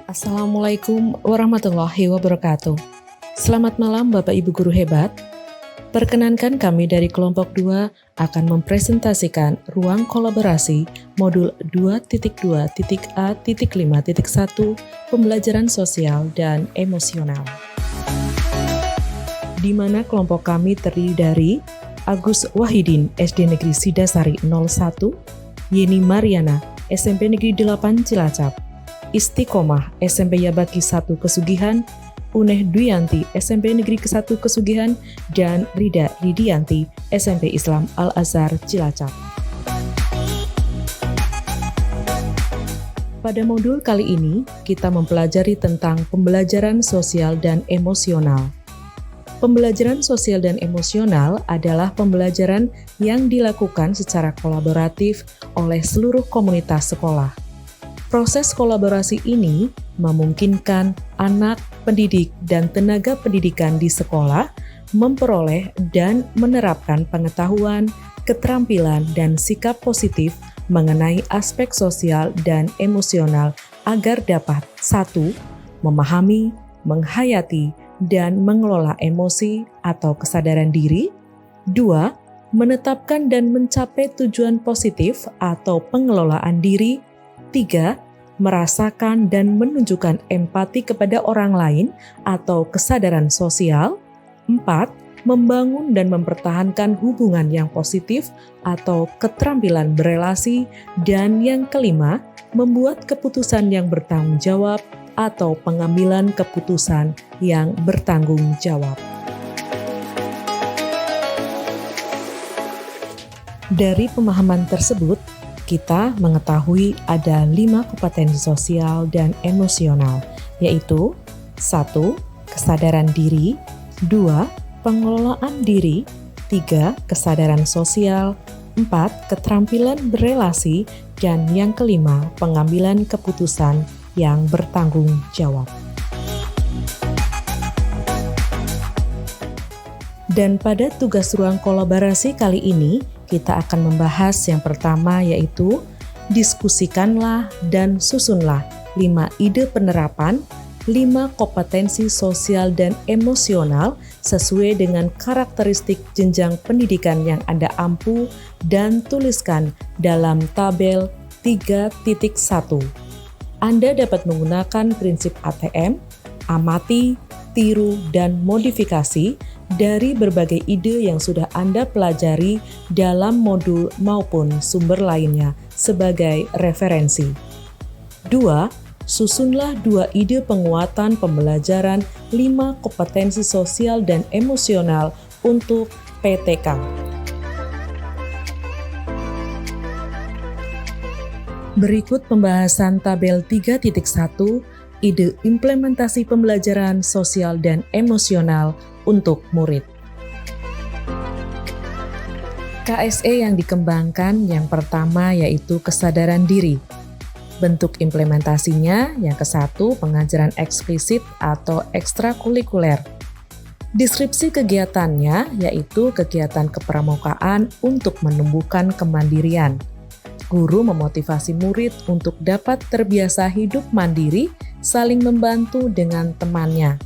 Assalamualaikum warahmatullahi wabarakatuh. Selamat malam Bapak Ibu Guru hebat. Perkenankan kami dari kelompok 2 akan mempresentasikan ruang kolaborasi modul 2.2.A.5.1 pembelajaran sosial dan emosional. Di mana kelompok kami terdiri dari Agus Wahidin, SD Negeri Sidasari 01, Yeni Mariana, SMP Negeri 8 Cilacap, Istiqomah, SMP Yabaki 1 Kesugihan, Uneh Duyanti, SMP Negeri ke-1 Kesugihan, dan Rida Ridianti, SMP Islam Al-Azhar Cilacap. Pada modul kali ini, kita mempelajari tentang pembelajaran sosial dan emosional. Pembelajaran sosial dan emosional adalah pembelajaran yang dilakukan secara kolaboratif oleh seluruh komunitas sekolah. Proses kolaborasi ini memungkinkan anak, pendidik, dan tenaga pendidikan di sekolah memperoleh dan menerapkan pengetahuan, keterampilan, dan sikap positif mengenai aspek sosial dan emosional agar dapat 1. Memahami, menghayati, dan mengelola emosi atau kesadaran diri. 2. Menetapkan dan mencapai tujuan positif atau pengelolaan diri. 3. Merasakan dan menunjukkan empati kepada orang lain atau kesadaran sosial. 4. Membangun dan mempertahankan hubungan yang positif atau keterampilan berelasi. Dan yang kelima, membuat keputusan yang bertanggung jawab atau pengambilan keputusan yang bertanggung jawab. Dari pemahaman tersebut, kita mengetahui ada 5 kompetensi sosial dan emosional, yaitu 1. Kesadaran diri, 2. Pengelolaan diri, 3. Kesadaran sosial, 4. Keterampilan berelasi, dan yang kelima, pengambilan keputusan yang bertanggung jawab. Dan pada tugas ruang kolaborasi kali ini, kita akan membahas yang pertama yaitu diskusikanlah dan susunlah 5 ide penerapan, 5 kompetensi sosial dan emosional sesuai dengan karakteristik jenjang pendidikan yang Anda ampu dan tuliskan dalam tabel 3.1. Anda dapat menggunakan prinsip ATM, amati, tiru, dan modifikasi dari berbagai ide yang sudah Anda pelajari dalam modul maupun sumber lainnya sebagai referensi. 2. Susunlah 2 ide penguatan pembelajaran 5 kompetensi sosial dan emosional untuk PTK. Berikut pembahasan tabel 3.1 ide implementasi pembelajaran sosial dan emosional untuk murid. KSE yang dikembangkan yang pertama yaitu kesadaran diri. Bentuk implementasinya yang ke-1 pengajaran eksplisit atau ekstrakurikuler. Deskripsi kegiatannya yaitu kegiatan kepramukaan untuk menumbuhkan kemandirian. Guru memotivasi murid untuk dapat terbiasa hidup mandiri, saling membantu dengan temannya.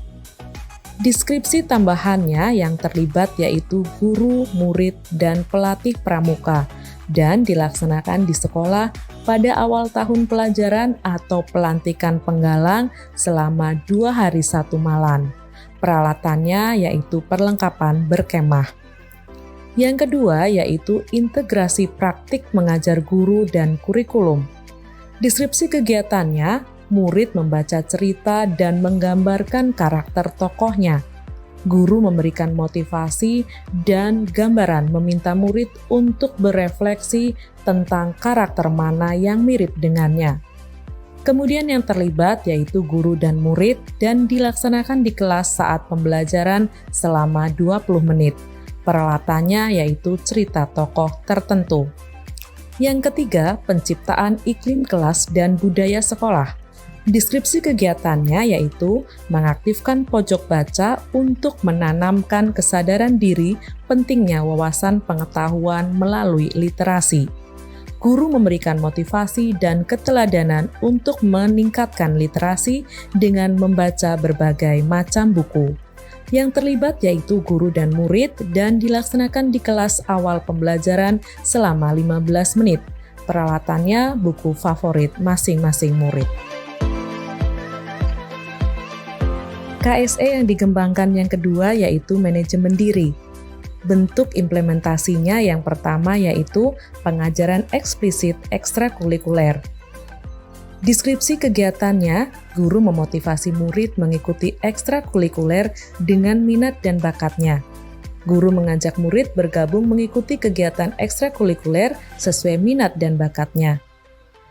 Deskripsi tambahannya yang terlibat yaitu guru, murid, dan pelatih pramuka dan dilaksanakan di sekolah pada awal tahun pelajaran atau pelantikan penggalang selama 2 hari 1 malam. Peralatannya yaitu perlengkapan berkemah. Yang kedua yaitu integrasi praktik mengajar guru dan kurikulum. Deskripsi kegiatannya, murid membaca cerita dan menggambarkan karakter tokohnya. Guru memberikan motivasi dan gambaran meminta murid untuk berefleksi tentang karakter mana yang mirip dengannya. Kemudian yang terlibat yaitu guru dan murid dan dilaksanakan di kelas saat pembelajaran selama 20 menit. Peralatannya yaitu cerita tokoh tertentu. Yang ketiga, penciptaan iklim kelas dan budaya sekolah. Deskripsi kegiatannya yaitu mengaktifkan pojok baca untuk menanamkan kesadaran diri pentingnya wawasan pengetahuan melalui literasi. Guru memberikan motivasi dan keteladanan untuk meningkatkan literasi dengan membaca berbagai macam buku. Yang terlibat yaitu guru dan murid dan dilaksanakan di kelas awal pembelajaran selama 15 menit. Peralatannya buku favorit masing-masing murid. KSE yang dikembangkan yang kedua yaitu manajemen diri. Bentuk implementasinya yang pertama yaitu pengajaran eksplisit ekstrakurikuler. Deskripsi kegiatannya, guru memotivasi murid mengikuti ekstrakurikuler dengan minat dan bakatnya. Guru mengajak murid bergabung mengikuti kegiatan ekstrakurikuler sesuai minat dan bakatnya.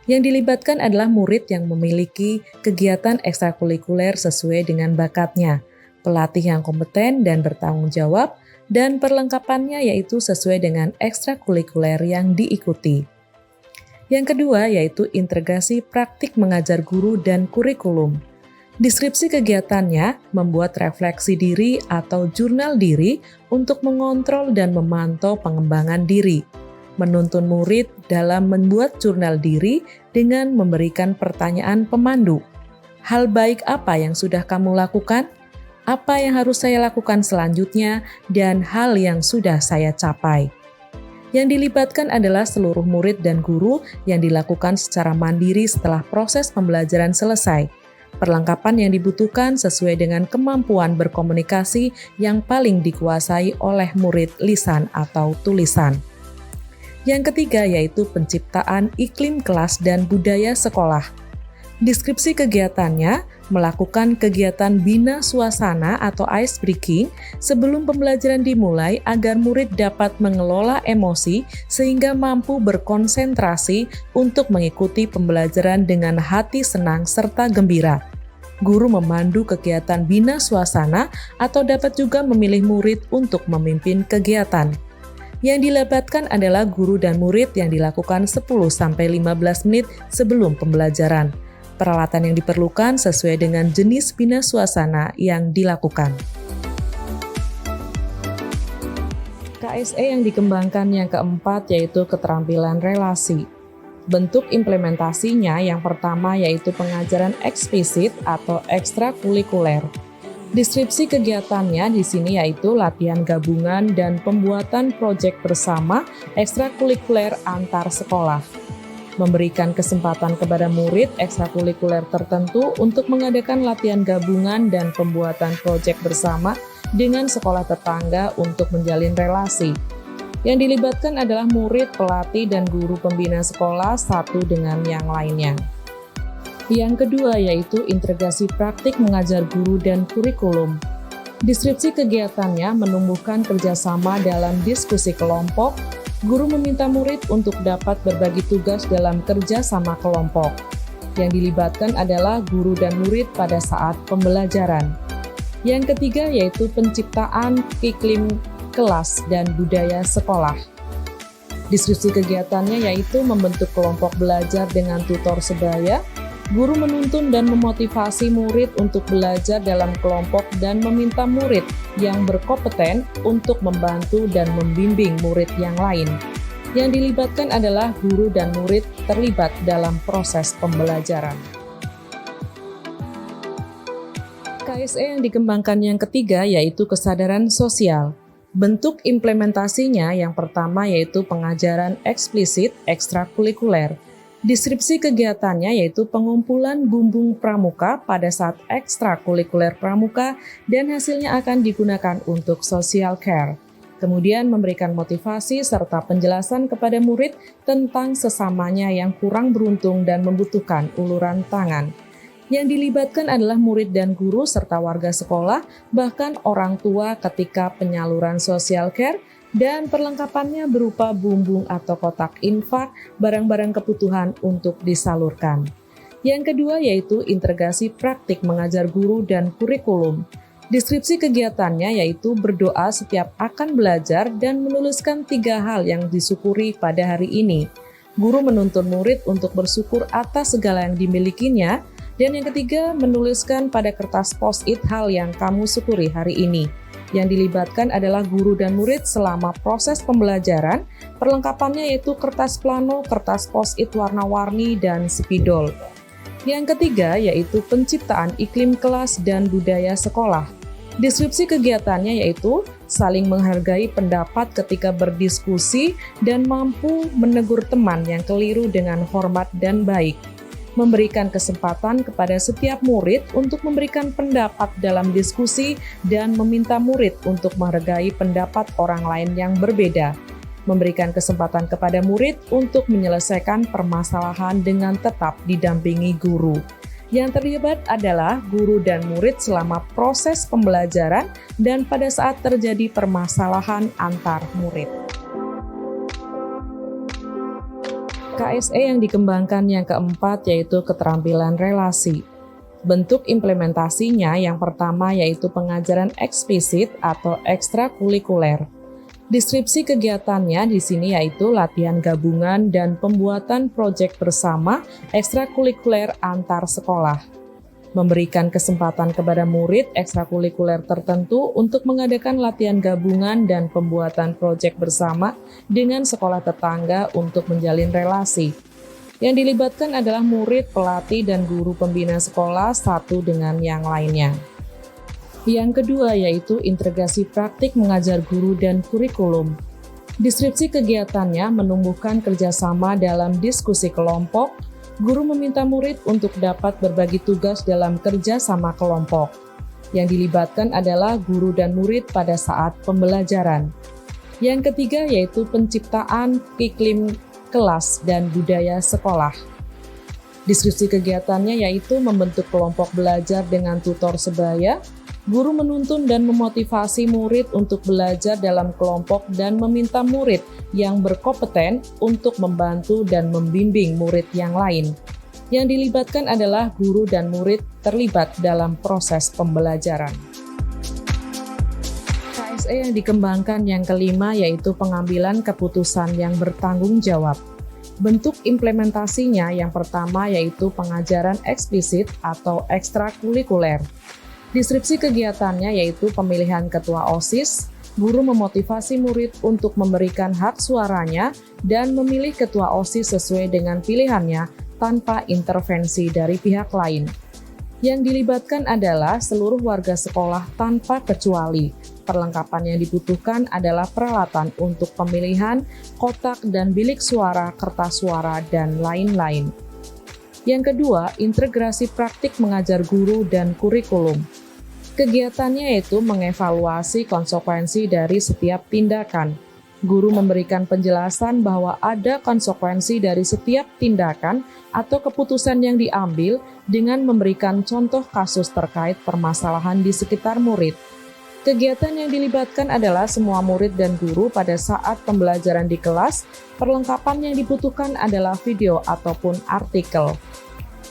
Yang dilibatkan adalah murid yang memiliki kegiatan ekstrakurikuler sesuai dengan bakatnya, pelatih yang kompeten dan bertanggung jawab, dan perlengkapannya yaitu sesuai dengan ekstrakurikuler yang diikuti. Yang kedua yaitu integrasi praktik mengajar guru dan kurikulum. Deskripsi kegiatannya membuat refleksi diri atau jurnal diri untuk mengontrol dan memantau pengembangan diri. Menuntun murid dalam membuat jurnal diri dengan memberikan pertanyaan pemandu. Hal baik apa yang sudah kamu lakukan? Apa yang harus saya lakukan selanjutnya? Dan hal yang sudah saya capai. Yang dilibatkan adalah seluruh murid dan guru yang dilakukan secara mandiri setelah proses pembelajaran selesai. Perlengkapan yang dibutuhkan sesuai dengan kemampuan berkomunikasi yang paling dikuasai oleh murid lisan atau tulisan. Yang ketiga yaitu penciptaan iklim kelas dan budaya sekolah. Deskripsi kegiatannya melakukan kegiatan bina suasana atau ice breaking sebelum pembelajaran dimulai agar murid dapat mengelola emosi sehingga mampu berkonsentrasi untuk mengikuti pembelajaran dengan hati senang serta gembira. Guru memandu kegiatan bina suasana atau dapat juga memilih murid untuk memimpin kegiatan. Yang dilibatkan adalah guru dan murid yang dilakukan 10-15 menit sebelum pembelajaran. Peralatan yang diperlukan sesuai dengan jenis bina suasana yang dilakukan. KSE yang dikembangkan yang keempat yaitu keterampilan relasi. Bentuk implementasinya yang pertama yaitu pengajaran eksplisit atau ekstrakurikuler. Deskripsi kegiatannya di sini yaitu latihan gabungan dan pembuatan proyek bersama ekstrakurikuler antar sekolah. Memberikan kesempatan kepada murid ekstrakurikuler tertentu untuk mengadakan latihan gabungan dan pembuatan proyek bersama dengan sekolah tetangga untuk menjalin relasi. Yang dilibatkan adalah murid, pelatih, dan guru pembina sekolah satu dengan yang lainnya. Yang kedua yaitu integrasi praktik mengajar guru dan kurikulum. Deskripsi kegiatannya menumbuhkan kerjasama dalam diskusi kelompok. Guru meminta murid untuk dapat berbagi tugas dalam kerja sama kelompok. Yang dilibatkan adalah guru dan murid pada saat pembelajaran. Yang ketiga yaitu penciptaan iklim kelas dan budaya sekolah. Deskripsi kegiatannya yaitu membentuk kelompok belajar dengan tutor sebaya. Guru menuntun dan memotivasi murid untuk belajar dalam kelompok dan meminta murid yang berkompeten untuk membantu dan membimbing murid yang lain. Yang dilibatkan adalah guru dan murid terlibat dalam proses pembelajaran. KSE yang dikembangkan yang ketiga yaitu kesadaran sosial. Bentuk implementasinya yang pertama yaitu pengajaran eksplisit ekstrakurikuler. Deskripsi kegiatannya yaitu pengumpulan bumbung pramuka pada saat ekstrakurikuler pramuka dan hasilnya akan digunakan untuk social care. Kemudian memberikan motivasi serta penjelasan kepada murid tentang sesamanya yang kurang beruntung dan membutuhkan uluran tangan. Yang dilibatkan adalah murid dan guru serta warga sekolah, bahkan orang tua ketika penyaluran social care, dan perlengkapannya berupa bumbung atau kotak infak, barang-barang kebutuhan untuk disalurkan. Yang kedua yaitu integrasi praktik mengajar guru dan kurikulum. Deskripsi kegiatannya yaitu berdoa setiap akan belajar dan menuliskan 3 hal yang disyukuri pada hari ini. Guru menuntun murid untuk bersyukur atas segala yang dimilikinya. Dan yang ketiga, menuliskan pada kertas post-it hal yang kamu syukuri hari ini. Yang dilibatkan adalah guru dan murid selama proses pembelajaran. Perlengkapannya yaitu kertas plano, kertas post-it warna-warni, dan spidol. Yang ketiga yaitu penciptaan iklim kelas dan budaya sekolah. Deskripsi kegiatannya yaitu saling menghargai pendapat ketika berdiskusi dan mampu menegur teman yang keliru dengan hormat dan baik. Memberikan kesempatan kepada setiap murid untuk memberikan pendapat dalam diskusi dan meminta murid untuk menghargai pendapat orang lain yang berbeda. Memberikan kesempatan kepada murid untuk menyelesaikan permasalahan dengan tetap didampingi guru. Yang terlibat adalah guru dan murid selama proses pembelajaran dan pada saat terjadi permasalahan antar murid. KSE yang dikembangkan yang keempat yaitu keterampilan relasi. Bentuk implementasinya yang pertama yaitu pengajaran eksplisit atau ekstrakurikuler. Deskripsi kegiatannya di sini yaitu latihan gabungan dan pembuatan proyek bersama ekstrakurikuler antar sekolah. Memberikan kesempatan kepada murid ekstrakurikuler tertentu untuk mengadakan latihan gabungan dan pembuatan proyek bersama dengan sekolah tetangga untuk menjalin relasi. Yang dilibatkan adalah murid, pelatih, dan guru pembina sekolah satu dengan yang lainnya. Yang kedua yaitu integrasi praktik mengajar guru dan kurikulum. Deskripsi kegiatannya menumbuhkan kerjasama dalam diskusi kelompok. Guru meminta murid untuk dapat berbagi tugas dalam kerja sama kelompok. Yang dilibatkan adalah guru dan murid pada saat pembelajaran. Yang ketiga yaitu penciptaan iklim kelas dan budaya sekolah. Deskripsi kegiatannya yaitu membentuk kelompok belajar dengan tutor sebaya. Guru menuntun dan memotivasi murid untuk belajar dalam kelompok dan meminta murid yang berkompeten untuk membantu dan membimbing murid yang lain. Yang dilibatkan adalah guru dan murid terlibat dalam proses pembelajaran. KSE yang dikembangkan yang kelima yaitu pengambilan keputusan yang bertanggung jawab. Bentuk implementasinya yang pertama yaitu pengajaran eksplisit atau ekstrakurikuler. Deskripsi kegiatannya yaitu pemilihan ketua OSIS, guru memotivasi murid untuk memberikan hak suaranya dan memilih ketua OSIS sesuai dengan pilihannya tanpa intervensi dari pihak lain. Yang dilibatkan adalah seluruh warga sekolah tanpa kecuali. Perlengkapan yang dibutuhkan adalah peralatan untuk pemilihan, kotak dan bilik suara, kertas suara, dan lain-lain. Yang kedua, integrasi praktik mengajar guru dan kurikulum. Kegiatannya yaitu mengevaluasi konsekuensi dari setiap tindakan. Guru memberikan penjelasan bahwa ada konsekuensi dari setiap tindakan atau keputusan yang diambil dengan memberikan contoh kasus terkait permasalahan di sekitar murid. Kegiatan yang dilibatkan adalah semua murid dan guru pada saat pembelajaran di kelas. Perlengkapan yang dibutuhkan adalah video ataupun artikel.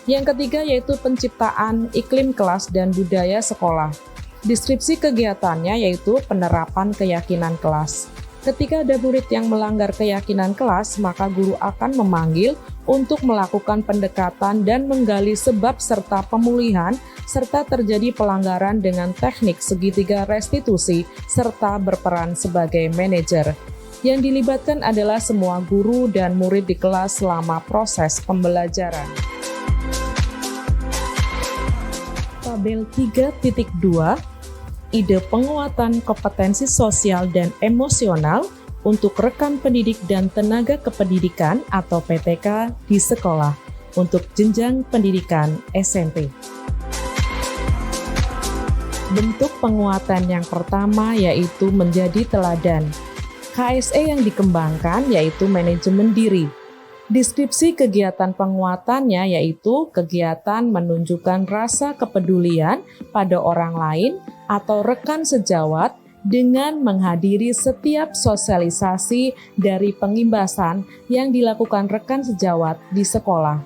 Yang ketiga yaitu penciptaan iklim kelas dan budaya sekolah. Deskripsi kegiatannya yaitu penerapan keyakinan kelas. Ketika ada murid yang melanggar keyakinan kelas, maka guru akan memanggil untuk melakukan pendekatan dan menggali sebab serta pemulihan, serta terjadi pelanggaran dengan teknik segitiga restitusi, serta berperan sebagai manajer. Yang dilibatkan adalah semua guru dan murid di kelas selama proses pembelajaran. Tabel 3.2, ide penguatan kompetensi sosial dan emosional untuk rekan pendidik dan tenaga kependidikan atau PTK di sekolah untuk jenjang pendidikan SMP. Bentuk penguatan yang pertama yaitu menjadi teladan. KSE yang dikembangkan yaitu manajemen diri. Deskripsi kegiatan penguatannya yaitu kegiatan menunjukkan rasa kepedulian pada orang lain atau rekan sejawat dengan menghadiri setiap sosialisasi dari pengimbasan yang dilakukan rekan sejawat di sekolah.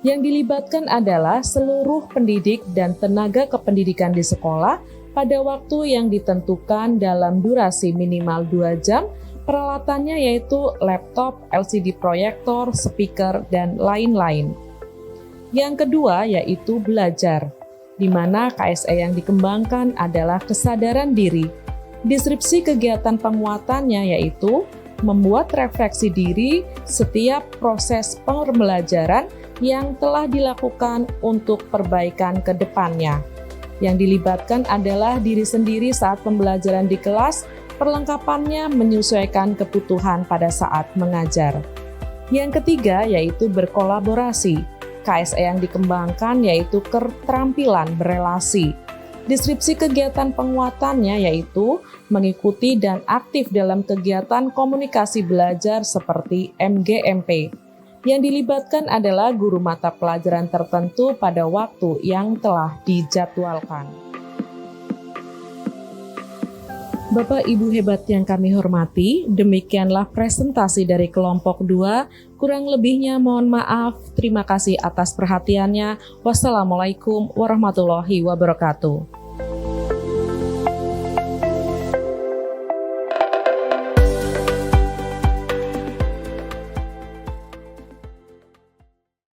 Yang dilibatkan adalah seluruh pendidik dan tenaga kependidikan di sekolah pada waktu yang ditentukan dalam durasi minimal 2 jam. Peralatannya yaitu laptop, LCD proyektor, speaker, dan lain-lain. Yang kedua yaitu belajar. di mana KSE yang dikembangkan adalah kesadaran diri. Deskripsi kegiatan penguatannya yaitu membuat refleksi diri setiap proses pembelajaran yang telah dilakukan untuk perbaikan ke depannya. Yang dilibatkan adalah diri sendiri saat pembelajaran di kelas, perlengkapannya menyesuaikan kebutuhan pada saat mengajar. Yang ketiga yaitu berkolaborasi. KSE yang dikembangkan yaitu keterampilan berelasi. Deskripsi kegiatan penguatannya yaitu mengikuti dan aktif dalam kegiatan komunikasi belajar seperti MGMP. Yang dilibatkan adalah guru mata pelajaran tertentu pada waktu yang telah dijadwalkan. Bapak Ibu hebat yang kami hormati, demikianlah presentasi dari kelompok 2. Kurang lebihnya mohon maaf. Terima kasih atas perhatiannya. Wassalamualaikum warahmatullahi wabarakatuh.